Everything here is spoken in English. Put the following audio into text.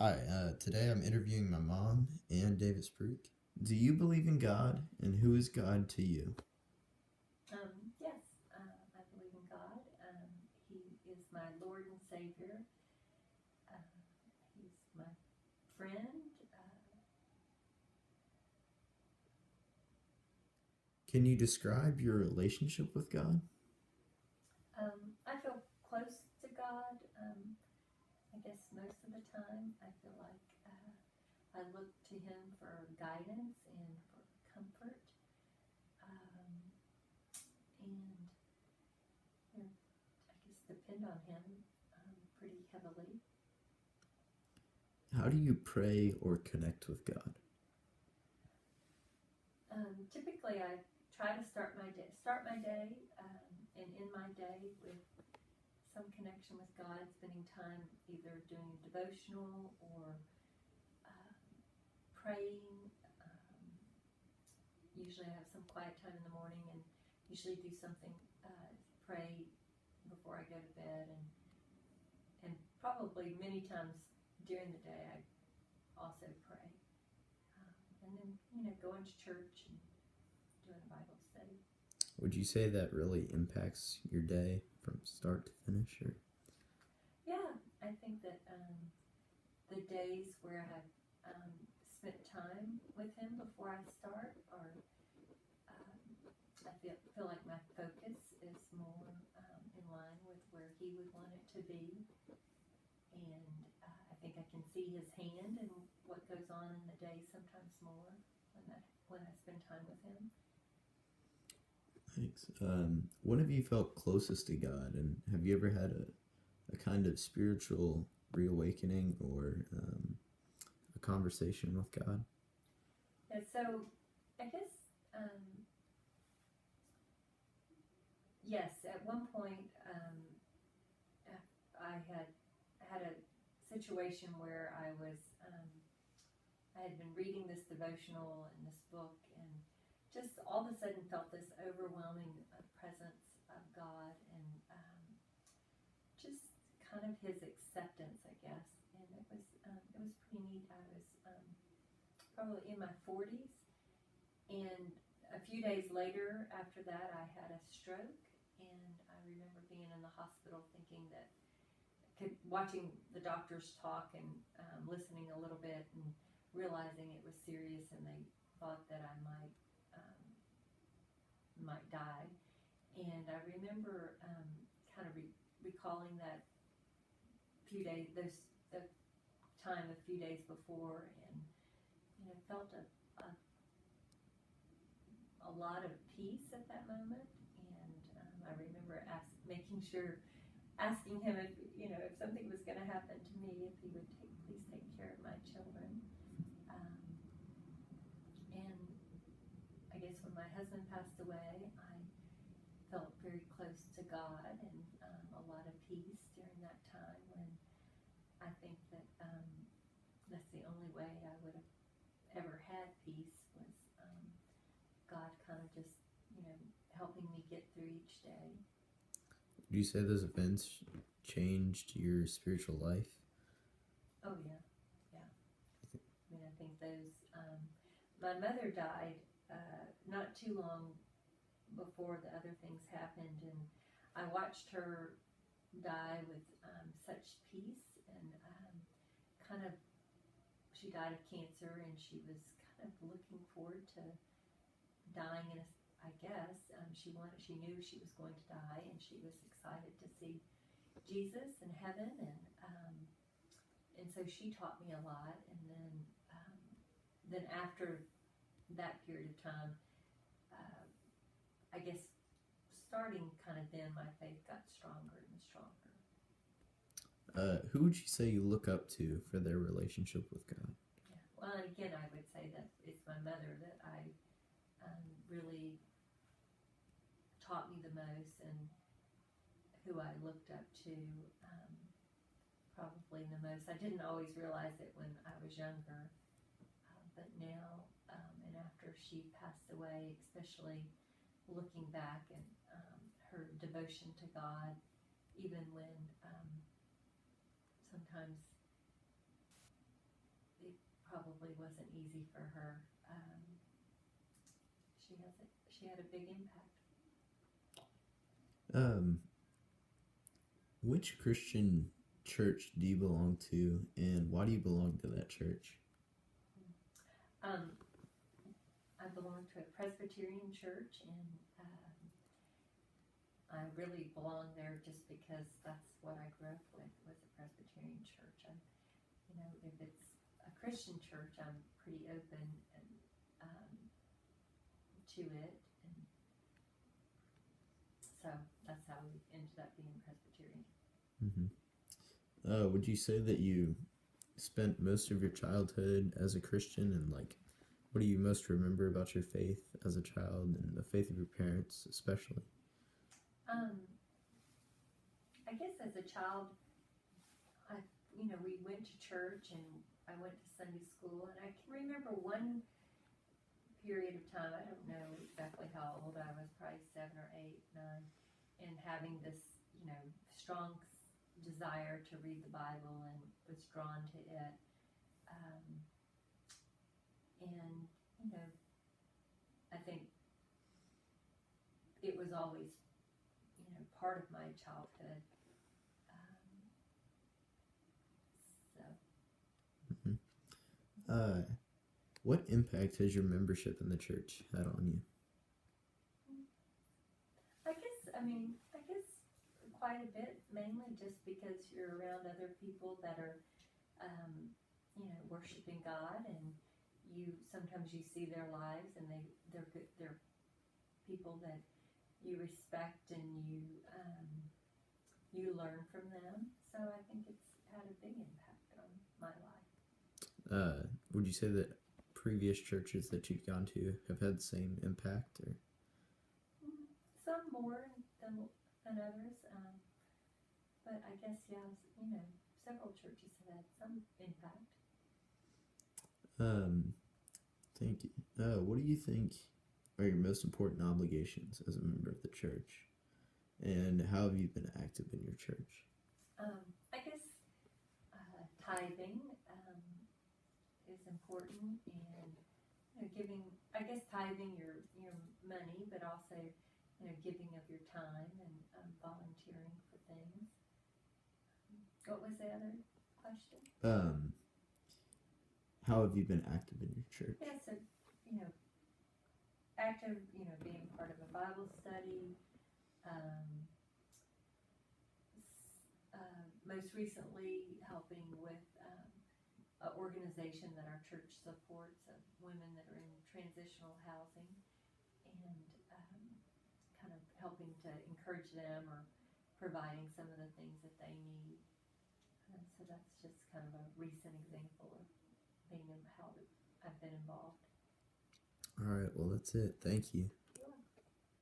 Hi, today I'm interviewing my mom and David Spruik. Do you believe in God, and who is God to you? Yes, I believe in God. He is my Lord and Savior. Uh, he's my friend. Can you describe your relationship with God? I feel close to God. I guess most of the time, I feel like I look to Him for guidance and for comfort, um, and you know, I guess depend on Him pretty heavily. How do you pray or connect with God? Typically, I try to start my day, and end my day with some connection with God, spending time either doing devotional or um, praying. Um, Usually, I have some quiet time in the morning, and usually do something, pray before I go to bed, and probably many times during the day I also pray, and then going to church and doing a Bible study. Would you say that really impacts your day from start to finish? Or Yeah, I think that the days where I have spent time with him before I start are, um, I feel like my focus is more in line with where he would want it to be, and I think I can see his hand and what goes on in the day sometimes more when I spend time with him. thanks. When have you felt closest to God, and have you ever had a kind of spiritual reawakening or a conversation with God? And so I guess yes, at one point I had a situation where I had been reading this devotional and this book, and just all of a sudden felt this overwhelming presence of God, and just kind of His acceptance, I guess. And it was pretty neat. I was probably in my 40s, and a few days later after that, I had a stroke, and I remember being in the hospital thinking that watching the doctors talk and listening a little bit and realizing it was serious, and they thought that I might die. And I remember kind of recalling that few days, the time a few days before, and felt a lot of peace at that moment. And I remember making sure asking him if something was going to happen to me, if he would please take care of my children. Um, and I guess when my husband passed away, I felt very close to God, and a lot of peace during that time, when I think that that's the only way I would have ever had peace, was God kind of just, you know, helping me get through each day. Would you say those events changed your spiritual life? Oh, yeah, yeah. I mean, I think those, my mother died not too long before the other things happened, and I watched her die with such peace, and kind of, she died of cancer, and she was kind of looking forward to dying in a, I guess, she knew she was going to die, and she was excited to see Jesus in heaven, and so she taught me a lot, and then after that period of time, uh, I guess starting kind of then, my faith got stronger and stronger. Who would you say you look up to for their relationship with God? Yeah. Well, and again, I would say that it's my mother that I really taught me the most, and who I looked up to um, probably the most. I didn't always realize it when I was younger, but now, and after she passed away, especially looking back, and her devotion to God, even when sometimes probably wasn't easy for her. She had a big impact. Um, which Christian church do you belong to, and why do you belong to that church? Um, I belong to a Presbyterian church, and I really belong there just because that's what I grew up with, was a Presbyterian church. If it's a Christian church, I'm pretty open and to it, and so that's how we ended up being Presbyterian. Would you say that you spent most of your childhood as a Christian, and like, what do you most remember about your faith as a child and the faith of your parents, especially? I guess as a child, we went to church and I went to Sunday school, and I can remember one period of time, I don't know exactly how old I was, probably 7 or 8, 9, and having this, strong desire to read the Bible and was drawn to it. And, I think it was always, part of my childhood. What impact has your membership in the church had on you? I guess quite a bit, mainly just because you're around other people that are, worshiping God, and sometimes you see their lives, and they're good, they're people that you respect, and you learn from them. So I think it's had a big impact on my life. Would you say that previous churches that you've gone to have had the same impact, or? Some more than others, but I guess, several churches have had some impact. Thank you. What do you think are your most important obligations as a member of the church, and how have you been active in your church? I guess tithing is important, and giving. I guess tithing your money, but also giving of your time and volunteering for things. What was the other question? How have you been active in your church? Yeah, so active, being part of a Bible study. Most recently, helping with an organization that our church supports of women that are in transitional housing, and kind of helping to encourage them, or providing some of the things that they need. So that's just kind of a recent example of how I've been involved. All right, well, that's it. Thank you.